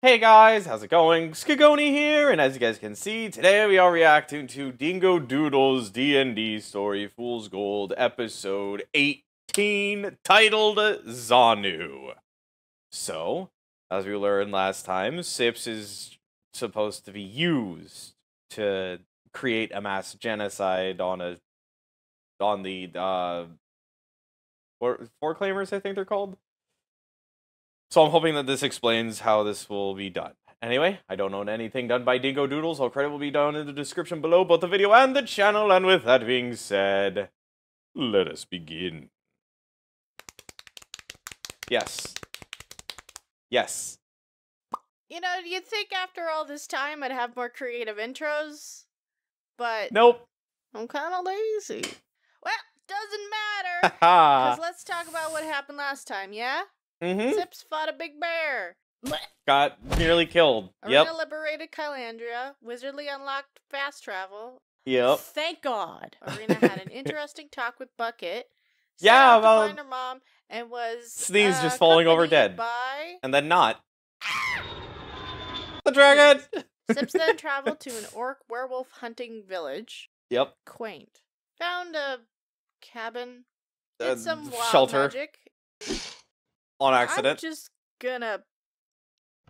Hey guys, how's it going? Skagoni here, and as you guys can see, today we are reacting to Dingo Doodles D&D Story Fool's Gold episode 18, titled Xanu. So, as we learned last time, Sips is supposed to be used to create a mass genocide on the four claimers, I think they're called. So I'm hoping that this explains how this will be done. Anyway, I don't own anything done by Dingo Doodles. All credit will be down in the description below, both the video and the channel. And with that being said, let us begin. Yes. Yes. You know, you'd think after all this time I'd have more creative intros, but Nope. I'm kind of lazy. Well, doesn't matter, Haha. because let's talk about what happened last time, yeah? Mm-hmm. Sips fought a big bear. Got nearly killed. Arena Yep. liberated Kylandria. Wizardly unlocked fast travel. Yep. Thank God. Arena had an interesting talk with Bucket. Yeah, set out well, to find her mom and was Sneeze just falling over accompanied dead. by And then not. The dragon! Sips then traveled to an orc werewolf hunting village. Yep. Quaint. Found a cabin. Did some wild shelter. magic. On accident. I'm just gonna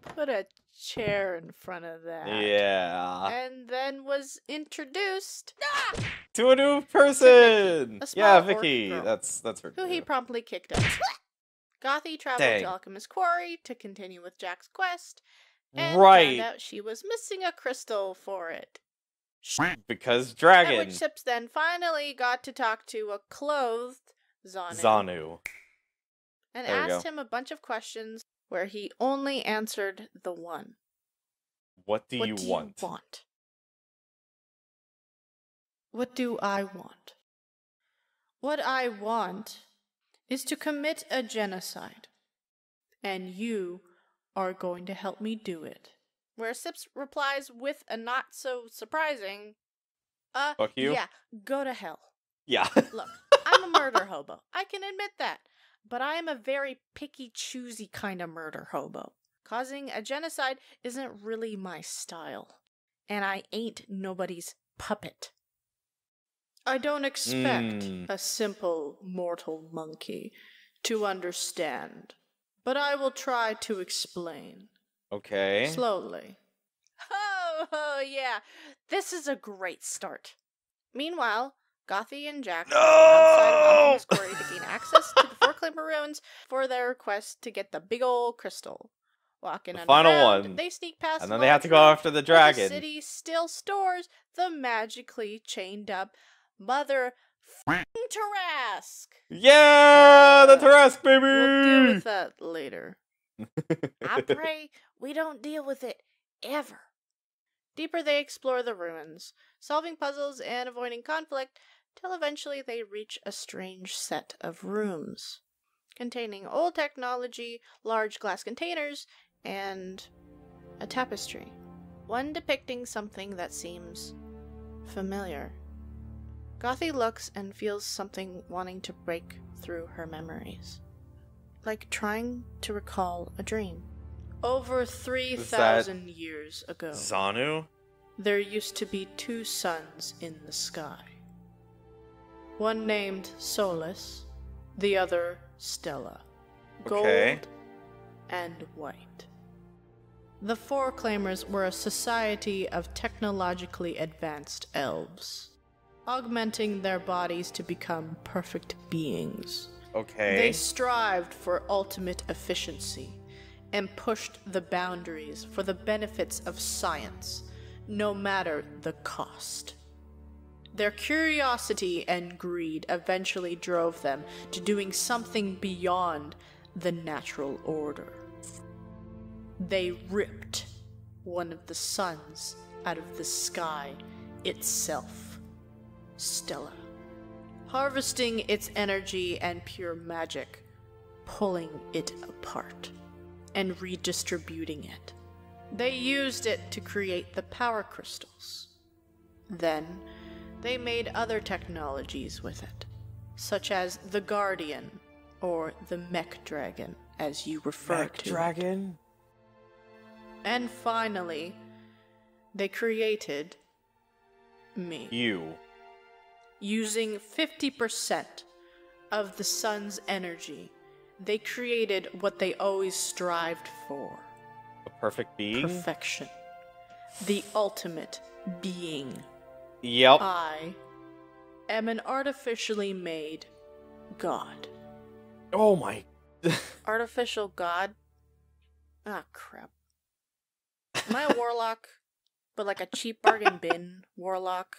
put a chair in front of that. Yeah. And then was introduced To a new person! a small Yeah, orc Vicky. girl, That's her who he name. promptly kicked out. Gothy traveled Dang. to Alchemist Quarry to continue with Jack's quest, and Right. found out she was missing a crystal for it. Because At dragon. which Sips then finally got to talk to a clothed Xanu. Xanu. And There we asked go. him a bunch of questions where he only answered the one. What do What you do want? you want? What do I want? What I want is to commit a genocide. And you are going to help me do it. Where Sips replies with a not so surprising, Fuck you? yeah, go to hell. Yeah. Look, I'm a murder hobo. I can admit that. But I am a very picky, choosy kind of murder hobo. Causing a genocide isn't really my style. And I ain't nobody's puppet. I don't expect a simple mortal monkey to understand. But I will try to explain. Okay. Slowly. Oh, yeah. This is a great start. Meanwhile, Gothy and Jack No! outside of Alchemist Quarry to gain access to the Four Claimer ruins for their quest to get the big ol' crystal. Walking The underground, final one. they sneak past And a then they have to go large after the room where dragon. The city still stores the magically chained up Mother Tarask. Yeah! The Tarask, baby! We'll deal with that later. I pray we don't deal with it ever. Deeper they explore the ruins, solving puzzles and avoiding conflict, till eventually they reach a strange set of rooms, containing old technology, large glass containers, and a tapestry. One depicting something that seems familiar. Gothy looks and feels something wanting to break through her memories. Like trying to recall a dream. Over 3,000 years ago, Xanu? there used to be two suns in the sky. One named Solus, the other Stella. Gold Okay. and white. The Four Claimers were a society of technologically advanced elves, augmenting their bodies to become perfect beings. Okay. They strived for ultimate efficiency and pushed the boundaries for the benefits of science, no matter the cost. Their curiosity and greed eventually drove them to doing something beyond the natural order. They ripped one of the suns out of the sky itself, Stella, harvesting its energy and pure magic, pulling it apart, and redistributing it. They used it to create the power crystals. Then, they made other technologies with it, such as the Guardian, or the Mech Dragon, as you refer to it. Dragon? And finally, they created me. You. Using 50% of the sun's energy, they created what they always strived for. A perfect being? Perfection. The ultimate being. Yep. I am an artificially made god. Oh my. Artificial god? Ah, crap. Am I a warlock? But like a cheap bargain bin warlock?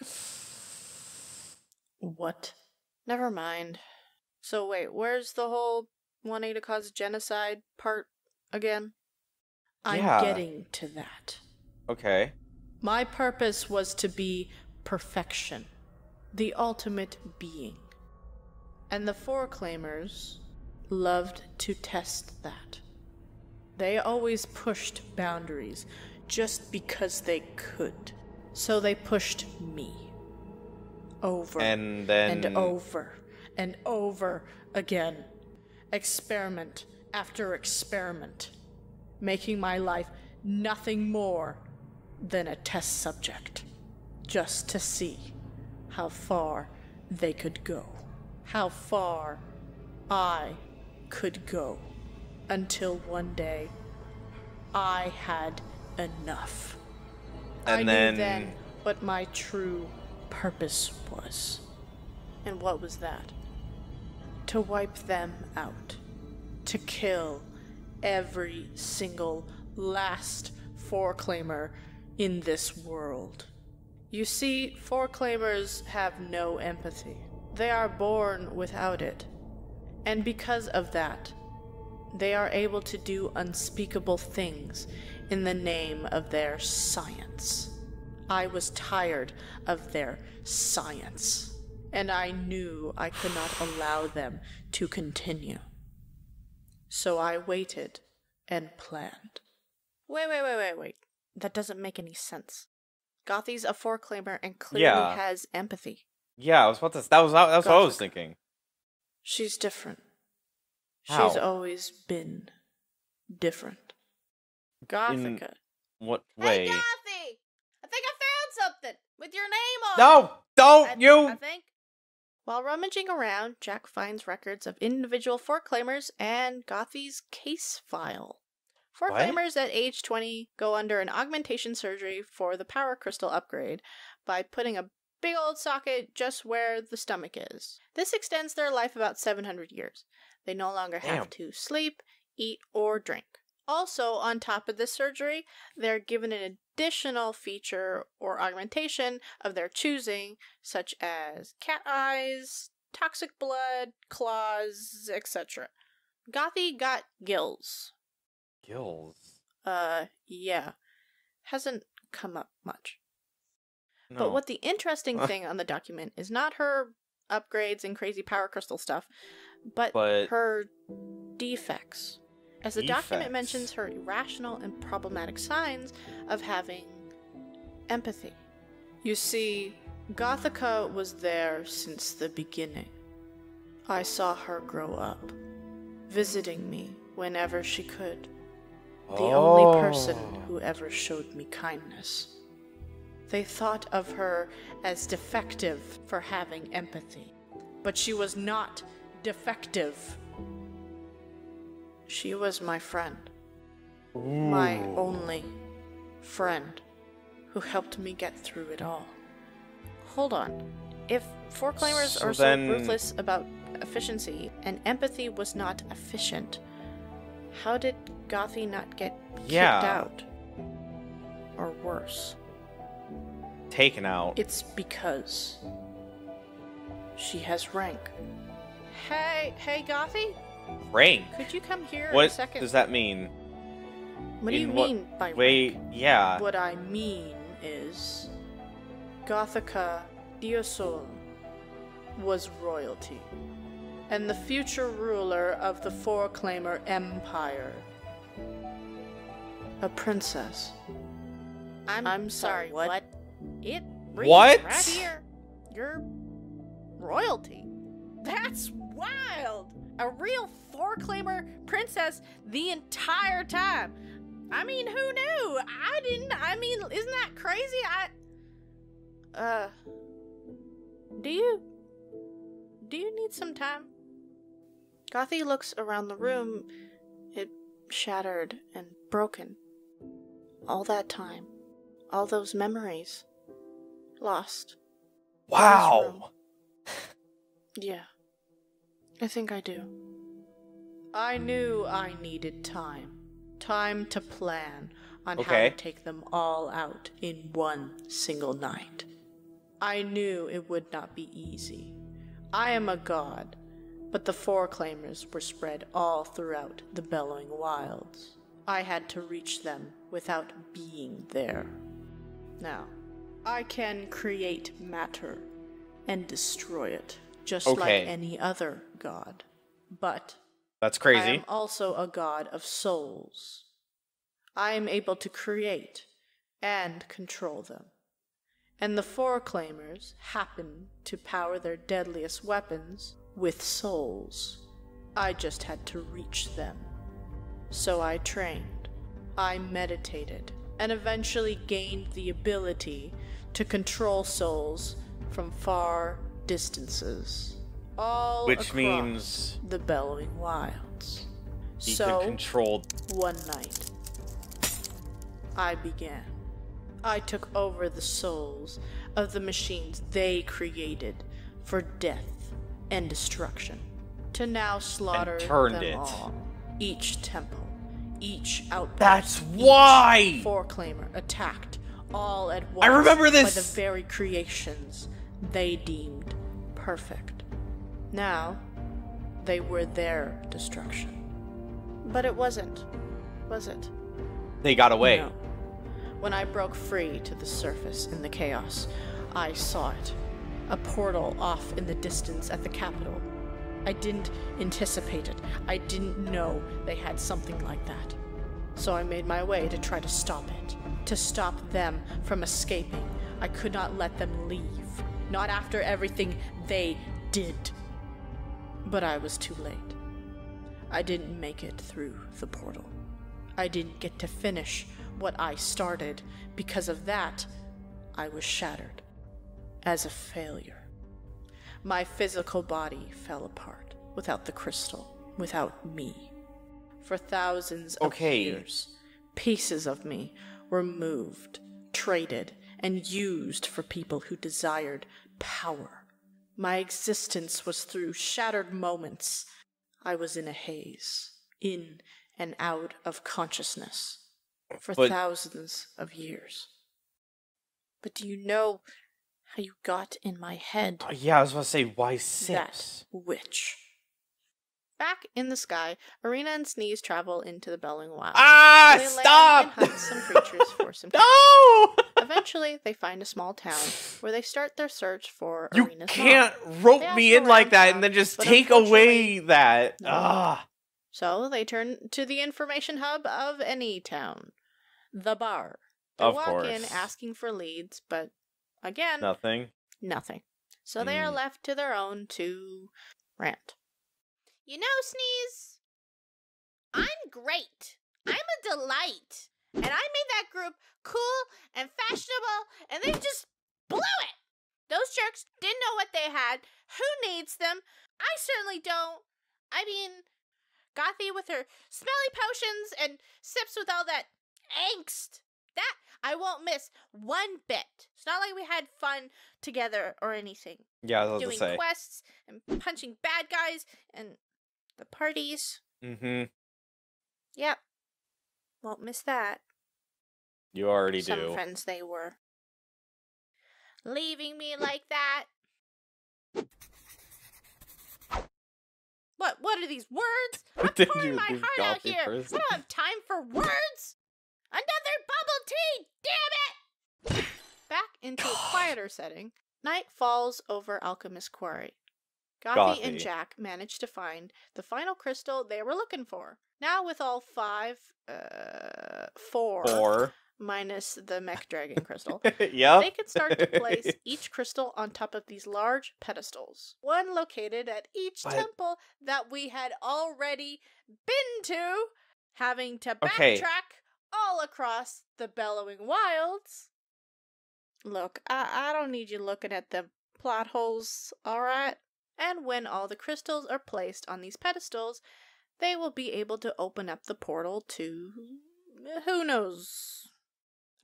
What? Never mind. So wait, where's the whole wanting to cause genocide part again? I'm getting to that. Okay. My purpose was to be perfection, the ultimate being. And the Foreclaimers loved to test that. They always pushed boundaries just because they could. So they pushed me. Over and over and over again. Experiment after experiment. Making my life nothing more than a test subject. Just to see how far they could go. How far I could go. Until one day, I had enough. I knew then what my true purpose was. And what was that? To wipe them out. To kill every single last Foreclaimer in this world. You see, Foreclaimers have no empathy. They are born without it. And because of that, they are able to do unspeakable things in the name of their science. I was tired of their science, and I knew I could not allow them to continue. So I waited and planned. Wait. That doesn't make any sense. Gothi's a Foreclaimer and clearly has empathy. Yeah, I was about to. That's what I was thinking. She's different. How? She's always been different. Gothica. In what way? Hey, Gothy! I think I found something with your name on it. No! Don't I think. While rummaging around, Jack finds records of individual Foreclaimers and Gothi's case file. Foreclaimers at age 20 go under an augmentation surgery for the power crystal upgrade by putting a big old socket just where the stomach is. This extends their life about 700 years. They no longer have to sleep, eat, or drink. Also, on top of this surgery, they're given an additional feature or augmentation of their choosing, such as cat eyes, toxic blood, claws, etc. Gothy got gills. Gills? Yeah. Hasn't come up much. No. But what the interesting thing on the document is not her upgrades and crazy power crystal stuff, but her defects. As the document mentions her irrational and problematic signs of having empathy. You see, Gothica was there since the beginning. I saw her grow up, visiting me whenever she could. The only person who ever showed me kindness. They thought of her as defective for having empathy, but she was not defective. She was my friend. My only friend who helped me get through it all. Hold on. If Foreclaimers are so ruthless about efficiency and empathy was not efficient, how did Gothy not get kicked out? Or worse? Taken out. It's because she has rank. Hey, Gothy? Rank? Could you come here what in a second? What does that mean? What do you mean by rank? Yeah. What I mean is, Gothica Diosol was royalty, and the future ruler of the Foreclaimer Empire. A princess. I'm sorry, what? It reads what? Right here. You're royalty. That's wild! A real Foreclaimer princess the entire time. I mean, who knew? I didn't. I mean, isn't that crazy? Do you need some time? Gothy looks around the room. It shattered and broken. All that time. All those memories. Lost. Wow. Yeah. I think I do. I knew I needed time. Time to plan on how to take them all out in one single night. I knew it would not be easy. I am a god, but the Four Claimers were spread all throughout the Bellowing Wilds. I had to reach them without being there. Now, I can create matter and destroy it, just like any other god. But that's crazy. I am also a god of souls. I am able to create and control them. And the Four Claimers happen to power their deadliest weapons with souls. I just had to reach them. So I trained, I meditated, and eventually gained the ability to control souls from far distances. All Which across means the Bellowing Wilds. he So, could control. one night, I began. I took over the souls of the machines they created for death and destruction, to now slaughter them all. Each temple, each outpost, That's why! each Four-Claimer attacked all at once. I remember this! By the very creations they deemed perfect. Now, they were their destruction. But it wasn't, was it? They got away. No. When I broke free to the surface in the chaos, I saw it. A portal off in the distance at the capital. I didn't anticipate it. I didn't know they had something like that. So I made my way to try to stop it. To stop them from escaping. I could not let them leave. Not after everything they did. But I was too late. I didn't make it through the portal. I didn't get to finish what I started. Because of that, I was shattered. As a failure. My physical body fell apart. Without the crystal. Without me. For thousands of years, pieces of me were moved, traded, and used for people who desired power. My existence was through shattered moments. I was in a haze, in and out of consciousness, for thousands of years. But do you know how you got in my head? Yeah, I was about to say, why 6? That witch. Back in the sky, Arena and Sneeze travel into the Bellowing Wilds. Ah, they stop! Land and hunt some creatures for some time. No! Eventually, they find a small town where they start their search for You Arena's can't mom. rope me in like that and then just take away that. No. So they turn to the information hub of any town, the bar. They walk in asking for leads, but again, nothing. So they are left to their own to rant. You know, Sneeze, I'm great. I'm a delight. And I made that group cool and fashionable, and they just blew it. Those jerks didn't know what they had. Who needs them? I certainly don't. I mean, Gothy with her smelly potions and Sips with all that angst. That I won't miss one bit. It's not like we had fun together or anything. Yeah, I was doing quests and punching bad guys and the parties. Mm-hmm. Yep. Won't miss that. You already do. Some friends they were. Leaving me like that. What are these words? I'm pouring my heart out here. I don't have time for words. Another bubble tea, damn it! Back into a quieter setting, night falls over Alchemist Quarry. Gothy and Jack manage to find the final crystal they were looking for. Now with all four minus the mech dragon crystal, they can start to place each crystal on top of these large pedestals. One located at each temple that we had already been to, having to backtrack all across the bellowing wilds. Look, I don't need you looking at the plot holes, alright? And when all the crystals are placed on these pedestals, they will be able to open up the portal to... who knows?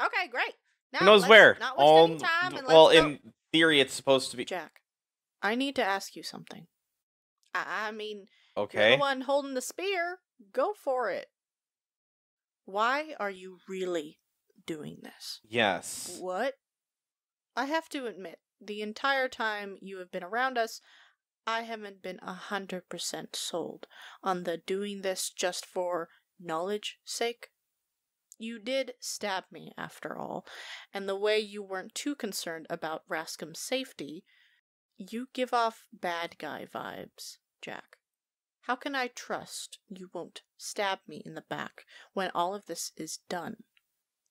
Okay, great. Now, Who knows let's where? not waste any time and well, let's go. in theory, it's supposed to be... Jack, I need to ask you something. I mean, Okay. you're the one holding the spear. Go for it. Why are you really doing this? Yes. What? I have to admit, the entire time you have been around us, I haven't been 100% sold on the doing this just for knowledge sake. You did stab me, after all, and the way you weren't too concerned about Rascom's safety, you give off bad guy vibes, Jack. How can I trust you won't stab me in the back when all of this is done?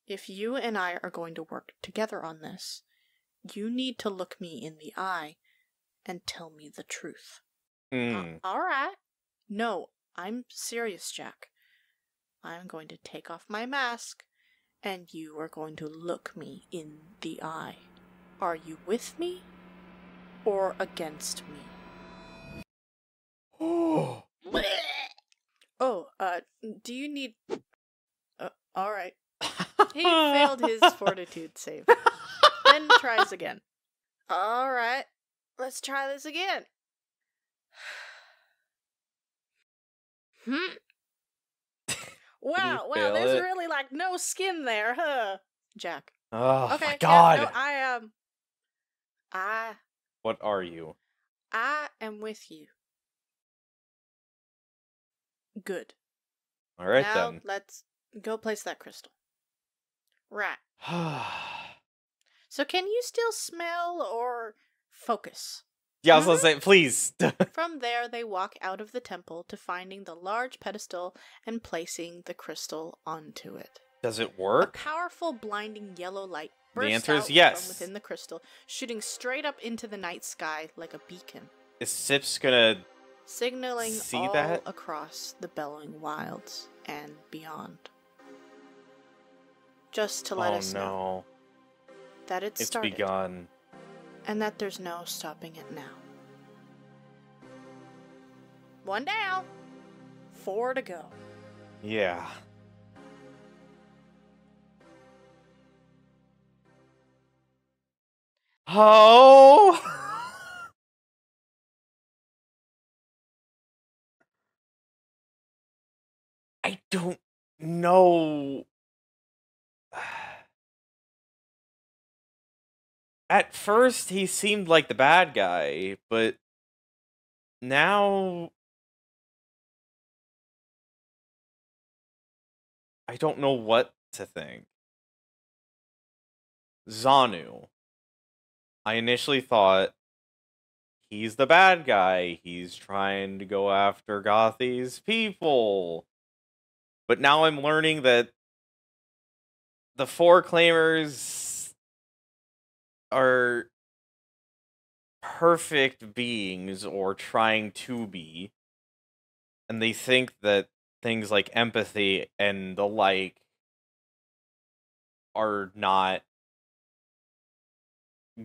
If you and I are going to work together on this, you need to look me in the eye and tell me the truth. All right. No, I'm serious, Jack. I'm going to take off my mask, and you are going to look me in the eye. Are you with me or against me? Oh. Oh, do you need... alright. He failed his fortitude save. Then tries again. Alright, let's try this again. Wow, there's really like no skin there, huh? Jack. Oh, okay, my God. Yeah, no, What are you? I am with you. Good. Alright now, then. let's go place that crystal. Right. So can you still smell or focus? Yeah, I was gonna say, please. From there, they walk out of the temple to finding the large pedestal and placing the crystal onto it. Does it work? A powerful, blinding yellow light The bursts answer is out yes. from within the crystal, shooting straight up into the night sky like a beacon. Is Sips gonna signaling see all that? across the bellowing wilds and beyond. Just to let us know that it's started. Begun. And that there's no stopping it now. 1 down, 4 to go. Yeah. Oh! I don't know. At first, he seemed like the bad guy, but now I don't know what to think. Xanu. I initially thought he's the bad guy. He's trying to go after Gothi's people. But now I'm learning that the Four Claimers are perfect beings, or trying to be. And they think that things like empathy and the like are not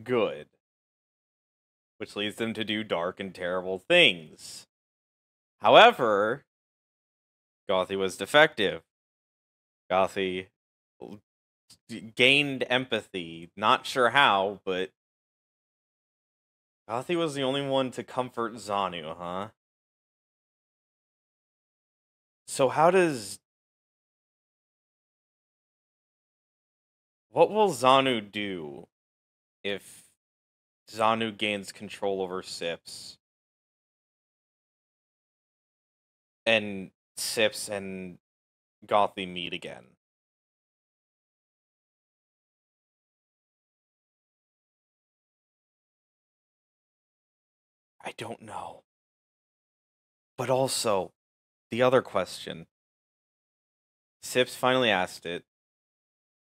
good, which leads them to do dark and terrible things. However, Gothi was defective. Gothi gained empathy, not sure how, but Gothi was the only one to comfort Xanu, huh? So how does... What will Xanu do if Xanu gains control over Sips? And Sips and Gothi meet again? I don't know. But also, the other question. Sips finally asked it.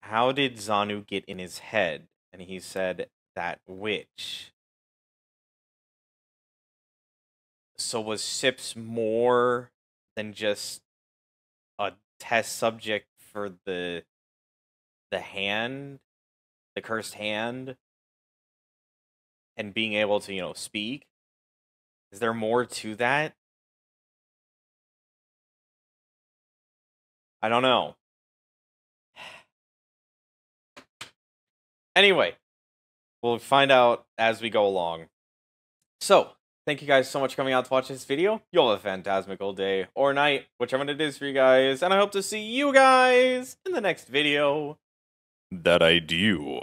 How did Xanu get in his head? And he said, that witch. So was Sips more than just a test subject for the hand, the cursed hand, and being able to, you know, speak? Is there more to that? I don't know. Anyway, we'll find out as we go along. So, thank you guys so much for coming out to watch this video. You'll have a phantasmical day or night, whichever it is for you guys, and I hope to see you guys in the next video that I do.